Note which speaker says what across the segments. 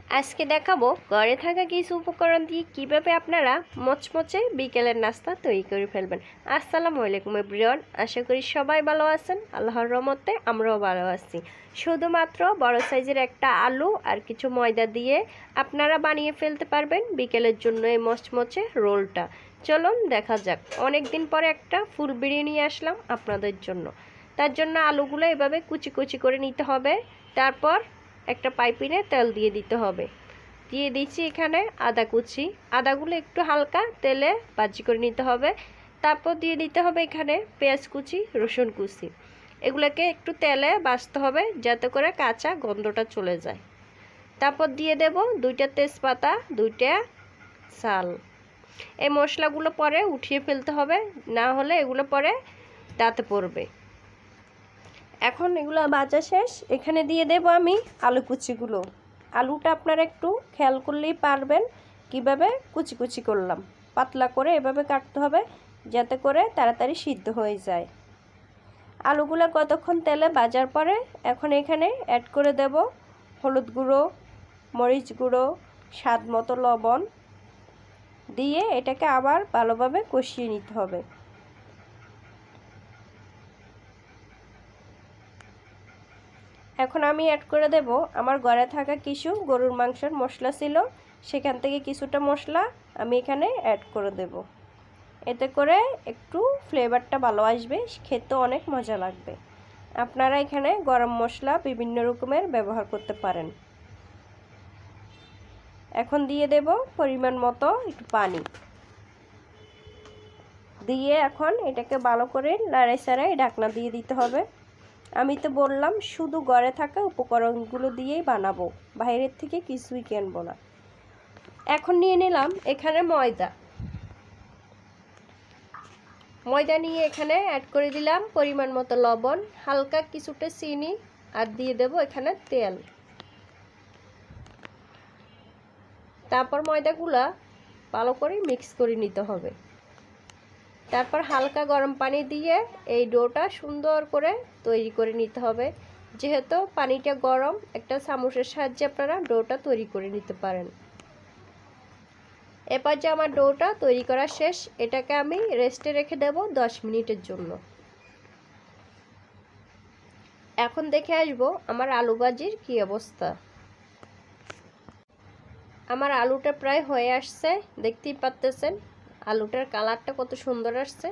Speaker 1: আজকে দেখাবো ঘরে থাকা কিছু উপকরণ দিয়ে কিভাবে আপনারা মচমচে বিকেলের নাস্তা তৈরি করে ফেলবেন। আসসালামু আলাইকুম এভরিওয়ান, আশা করি সবাই ভালো আছেন। আল্লাহর রহমতে আমরাও ভালো আছি। শুধুমাত্র বড় সাইজের একটা আলু আর কিছু ময়দা দিয়ে আপনারা বানিয়ে ফেলতে পারবেন বিকেলের জন্য এই মচমচে রোলটা। চলুন দেখা যাক। অনেক দিন পরে একটা ফুল বিরিয়ানি আসলাম আপনাদের জন্য। তার জন্য আলুগুলো এভাবে কুচি কুচি করে নিতে হবে। তারপর একটা পাইপিনে তেল দিয়ে দিতে হবে। দিয়ে দিচ্ছি এখানে আদা কুচি। আদাগুলো একটু হালকা তেলে ভাজি করে নিতে হবে। তারপর দিয়ে দিতে হবে এখানে পেঁয়াজ কুচি, রসুন কুচি। এগুলোকে একটু তেলে ভাজতে হবে যাতে করে কাঁচা গন্ধটা চলে যায়। তারপর দিয়ে দেব 2টা তেজপাতা, 2টা চাল। এই মশলাগুলো পরে উঠিয়ে ফেলতে হবে, না হলে এগুলো পরে দাঁতে পড়বে। এখন এগুলো ভাজা শেষ। এখানে দিয়ে দেব আমি আলু কুচিগুলো। আলুটা আপনারা একটু খেয়াল করলেই পারবেন কিভাবে কুচি কুচি করলাম। পাতলা করে এভাবে কাটতে হবে যাতে করে তাড়াতাড়ি সিদ্ধ হয়ে যায়। আলুগুলো কতক্ষণ তেলে ভাজার পরে এখন এখানে অ্যাড করে দেব হলুদ গুঁড়ো, মরিচ গুঁড়ো, স্বাদ মতো লবণ দিয়ে এটাকে আবার ভালোভাবে কষিয়ে নিতে হবে। এখন আমি অ্যাড করে দেব আমার ঘরে থাকা কিছু গরুর মাংসের মশলা ছিল, সেখান থেকে কিছুটা মশলা আমি এখানে অ্যাড করে দেব। এতে করে একটু ফ্লেভারটা ভালো আসবে, খেতে অনেক মজা লাগবে। আপনারা এখানে গরম মশলা বিভিন্ন রকমের ব্যবহার করতে পারেন। এখন দিয়ে দেব পরিমাণ মতো একটু পানি দিয়ে এখন এটাকে ভালো করে নাড়াচাড়ায় ঢাকনা দিয়ে দিতে হবে। আমি তো বললাম শুধু ঘরে থাকা উপকরণগুলো দিয়েই বানাবো, বাইরের থেকে কিছুই কিনবো না। এখন নিয়ে নিলাম এখানে ময়দা নিয়ে এখানে অ্যাড করে দিলাম পরিমাণ মতো লবণ, হালকা কিছুটা চিনি আর দিয়ে দেব এখানে তেল। তারপর ময়দাগুলা ভালো করে মিক্স করে নিতে হবে। তারপর হালকা গরম পানি দিয়ে এই ডোটা সুন্দর করে তৈরি করে নিতে হবে। যেহেতু পানিটা গরম, একটা চামচের সাহায্যে আপনারা ডোটা তৈরি করে নিতে পারেন। এরপর যে আমার ডোটা তৈরি করা শেষ, এটাকে আমি রেস্টে রেখে দেব 10 মিনিটের জন্য। এখন দেখে আসব আমার আলু ভাজির কী অবস্থা। আমার আলুটা প্রায় হয়ে আসছে, দেখতেই পাচ্ছেন আলুটার কালারটা কত সুন্দর আসছে।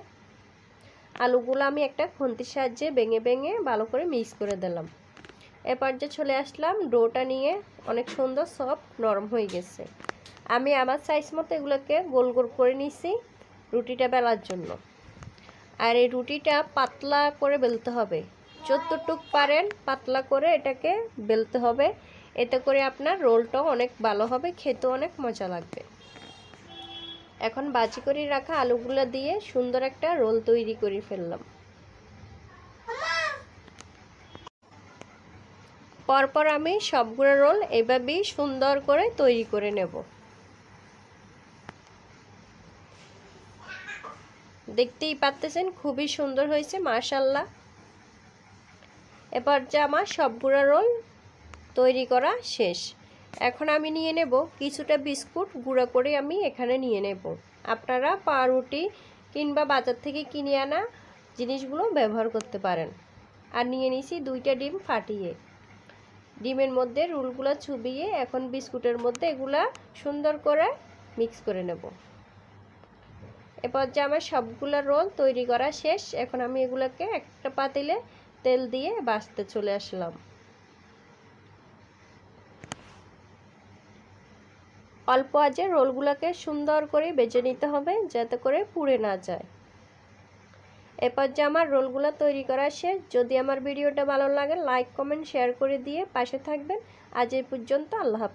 Speaker 1: আলুগুলো আমি একটা খুন্তির সাহায্যে ভেঙে ভেঙে ভালো করে মিক্স করে দিলাম। এরপর যে চলে আসলাম ডোটা নিয়ে, অনেক সুন্দর সফট নরম হয়ে গেছে। আমি আমার সাইজ মতো এগুলোকে গোল গোল করে নিছি রুটিটা বেলার জন্য। আর এই রুটিটা পাতলা করে বেলতে হবে, যতটুক পারেন পাতলা করে এটাকে বেলতে হবে। এতে করে আপনার রোলটাও অনেক ভালো হবে, খেতে অনেক মজা লাগবে। এখন ভাজি করে রাখা আলুগুলো দিয়ে সুন্দর একটা রোল তৈরি করে ফেললাম। পরপর আমি সবগুলো রোল এভাবেই সুন্দর করে তৈরি করে নেব। দেখতেই পাচ্ছেন খুবই সুন্দর হয়েছে মাশাআল্লাহ। এবার যে আমার সবগুলো রোল তৈরি করা শেষ। এখন আমি নিয়ে নেব কিছুটা বিস্কুট গুঁড়া করে আমি এখানে নিয়ে নেব। আপনারা পাউরুটি কিংবা বাজার থেকে কিনে আনা জিনিসগুলো ব্যবহার করতে পারেন। আর নিয়ে নিছি 2টা ডিম ফাটিয়ে। ডিমের মধ্যে রোলগুলো চুবিয়ে এখন বিস্কুটের মধ্যে এগুলা সুন্দর করে মিক্স করে নেব। এরপর যে আমার সবগুলো রোল তৈরি করা শেষ, এখন আমি এগুলোকে একটা পাতিলে তেল দিয়ে ভাজতে চলে আসলাম। অল্প আঁচে রোলগুলোকে সুন্দর করে ভেজে নিতে হবে যাতে করে পুড়ে না যায়। এরপর যে আমার রোলগুলো তৈরি করা শেষ। যদি আমার ভিডিওটা ভালো লাগে লাইক কমেন্ট শেয়ার করে দিয়ে পাশে থাকবেন। আজ এই পর্যন্ত, আল্লাহ হাফেজ।